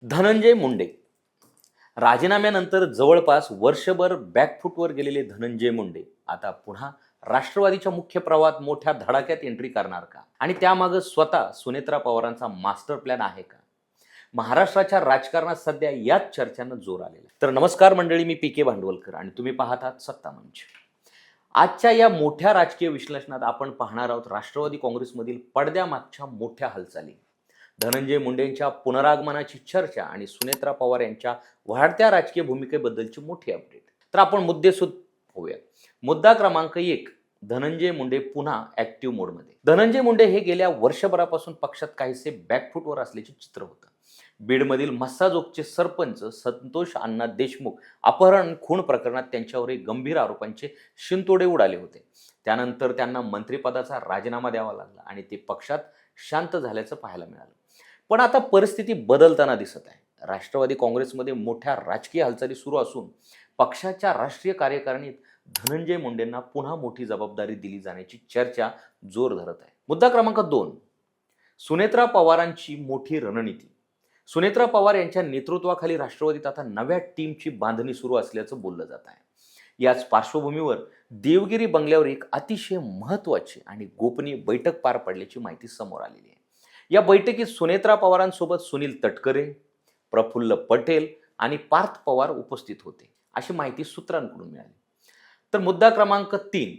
धनंजय मुंडे राजीनाम्यानंतर जवळपास वर्षभर बॅकफूटवर गेलेले धनंजय मुंडे आता पुन्हा राष्ट्रवादीच्या मुख्य प्रवाहात मोठ्या धडाक्यात एंट्री करणार का? आणि त्यामागे स्वतः सुनेत्रा पवारांचा मास्टर प्लॅन आहे का? महाराष्ट्राच्या राजकारणात सध्या याच चर्चांना जोर आलेला आहे. तर नमस्कार मंडळी, मी पी.के. भांडवलकर आणि तुम्ही पाहत आहात सत्ता मंच. आजच्या या मोठ्या राजकीय विश्लेषणात आपण पाहणार आहोत राष्ट्रवादी काँग्रेसमधील पडद्यामागच्या मोठ्या हालचाली, धनंजय मुंडेंच्या पुनरागमनाची चर्चा आणि सुनेत्रा पवार यांच्या वाढत्या राजकीय भूमिकेबद्दलची मोठी अपडेट. तर आपण मुद्देसूद होऊया. मुद्दा क्रमांक 1, धनंजय मुंडे पुन्हा ऍक्टिव्ह मोडमध्ये. धनंजय मुंडे हे गेल्या वर्षभरापासून पक्षात काहीसे बॅकफूटवर असल्याचे चित्र होतं. बीडमधील मस्साजोगचे सरपंच संतोष अण्णा देशमुख अपहरण खून प्रकरणात त्यांच्यावर गंभीर आरोपांचे शिंतोडे उडाले होते. त्यानंतर त्यांना मंत्रिपदाचा राजीनामा द्यावा लागला आणि ते पक्षात शांत झाल्याचं पाहायला मिळालं. पण आता परिस्थिती बदलताना दिसत आहे. राष्ट्रवादी काँग्रेसमध्ये मोठ्या राजकीय हालचाली सुरू असून पक्षाच्या राष्ट्रीय कार्यकारिणीत धनंजय मुंडेंना पुन्हा मोठी जबाबदारी दिली जाण्याची चर्चा जोर धरत आहे. मुद्दा क्रमांक 2, सुनेत्रा पवारांची मोठी रणनीती. सुनेत्रा पवार यांच्या नेतृत्वाखाली राष्ट्रवादीत आता नव्या टीमची बांधणी सुरू असल्याचं बोललं जात आहे. याच पार्श्वभूमीवर देवगिरी बंगल्यावर एक अतिशय महत्त्वाची आणि गोपनीय बैठक पार पडल्याची माहिती समोर आलेली आहे. या बैठकीत सुनेत्रा पवारांसोबत सुनील तटकरे, प्रफुल्ल पटेल आणि पार्थ पवार उपस्थित होते, अशी माहिती सूत्रांकडून मिळाली. तर मुद्दा क्रमांक 3,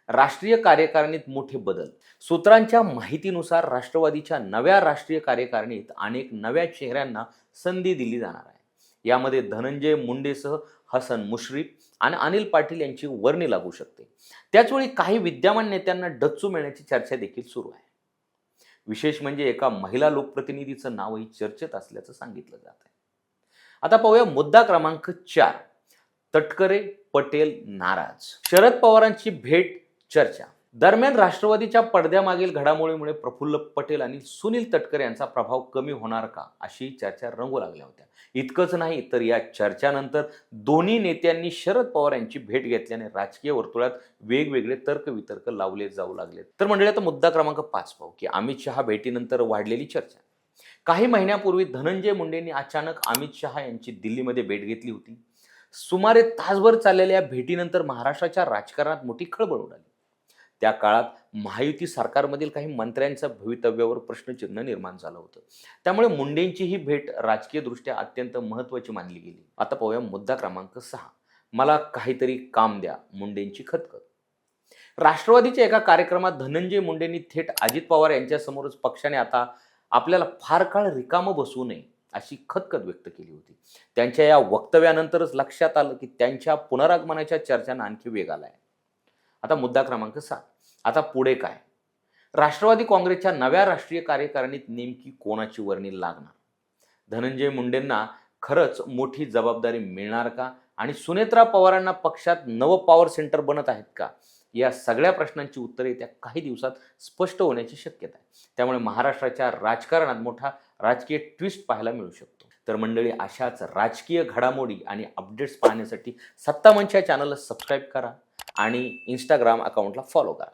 राष्ट्रीय कार्यकारिणीत मोठे बदल. सूत्रांच्या माहितीनुसार राष्ट्रवादीच्या नव्या राष्ट्रीय कार्यकारिणीत अनेक नव्या चेहऱ्यांना संधी दिली जाणार आहे. यामध्ये धनंजय मुंडेसह हसन मुश्रीफ आणि अनिल पाटील यांची वर्णी लागू शकते. त्याचवेळी काही विद्यमान नेत्यांना डच्चू मिळण्याची चर्चा देखील सुरू आहे. विशेष म्हणजे एका महिला लोकप्रतिनिधीचं नावही चर्चेत असल्याचं सांगितलं जात आहे. आता पाहूया मुद्दा क्रमांक 4, तटकरे पटेल नाराज. शरद पवारांची भेट चर्चा. दरम्यान राष्ट्रवादीच्या पडद्यामागील घडामोडीमुळे प्रफुल्ल पटेल आणि सुनील तटकरे यांचा प्रभाव कमी होणार का, अशी चर्चा रंगू लागल्या होत्या. इतकंच नाही तर या चर्चानंतर दोन्ही नेत्यांनी शरद पवार यांची भेट घेतल्याने राजकीय वर्तुळात वेगवेगळे तर्कवितर्क लावले जाऊ लागले. तर मंडळी, आता मुद्दा क्रमांक 5 पाहू की अमित शहा भेटीनंतर वाढलेली चर्चा. काही महिन्यापूर्वी धनंजय मुंडेंनी अचानक अमित शहा यांची दिल्लीमध्ये भेट घेतली होती. सुमारे तासभर चाललेल्या भेटीनंतर महाराष्ट्राच्या राजकारणात मोठी खळबळ उडाली. त्या काळात महायुती सरकारमधील काही मंत्र्यांच्या भवितव्यावर प्रश्नचिन्ह निर्माण झालं होतं. त्यामुळे मुंडेंची ही भेट राजकीयदृष्ट्या अत्यंत महत्त्वाची मानली गेली. आता पाहूया मुद्दा क्रमांक 6, मला काहीतरी काम द्या, मुंडेंची खतखत. राष्ट्रवादीच्या एका कार्यक्रमात धनंजय मुंडेंनी थेट अजित पवार यांच्यासमोरच पक्षाने आता आपल्याला फार काळ रिकामं बसवू नये अशी खतखत व्यक्त केली होती. त्यांच्या या वक्तव्यानंतरच लक्षात आलं की त्यांच्या पुनरागमनाच्या चर्चांना आणखी वेग आलाय. आता मुद्दा क्रमांक 7, आता पुढे काय? राष्ट्रवादी काँग्रेसच्या नव्या राष्ट्रीय कार्यकारिणीत नेमकी कोणाची वर्णी लागणार? धनंजय मुंडेंना खरंच मोठी जबाबदारी मिळणार का? आणि सुनेत्रा पवारांना पक्षात नवं पॉवर सेंटर बनत आहेत का? या सगळ्या प्रश्नांची उत्तरे येत्या काही दिवसात स्पष्ट होण्याची शक्यता आहे. त्यामुळे महाराष्ट्राच्या राजकारणात मोठा राजकीय ट्विस्ट पाहायला मिळू शकतो. तर मंडळी, अशाच राजकीय घडामोडी आणि अपडेट्स पाहण्यासाठी सत्ता मंच या चॅनलला सबस्क्राईब करा आणि इंस्टाग्राम अकाउंटला फॉलो करा.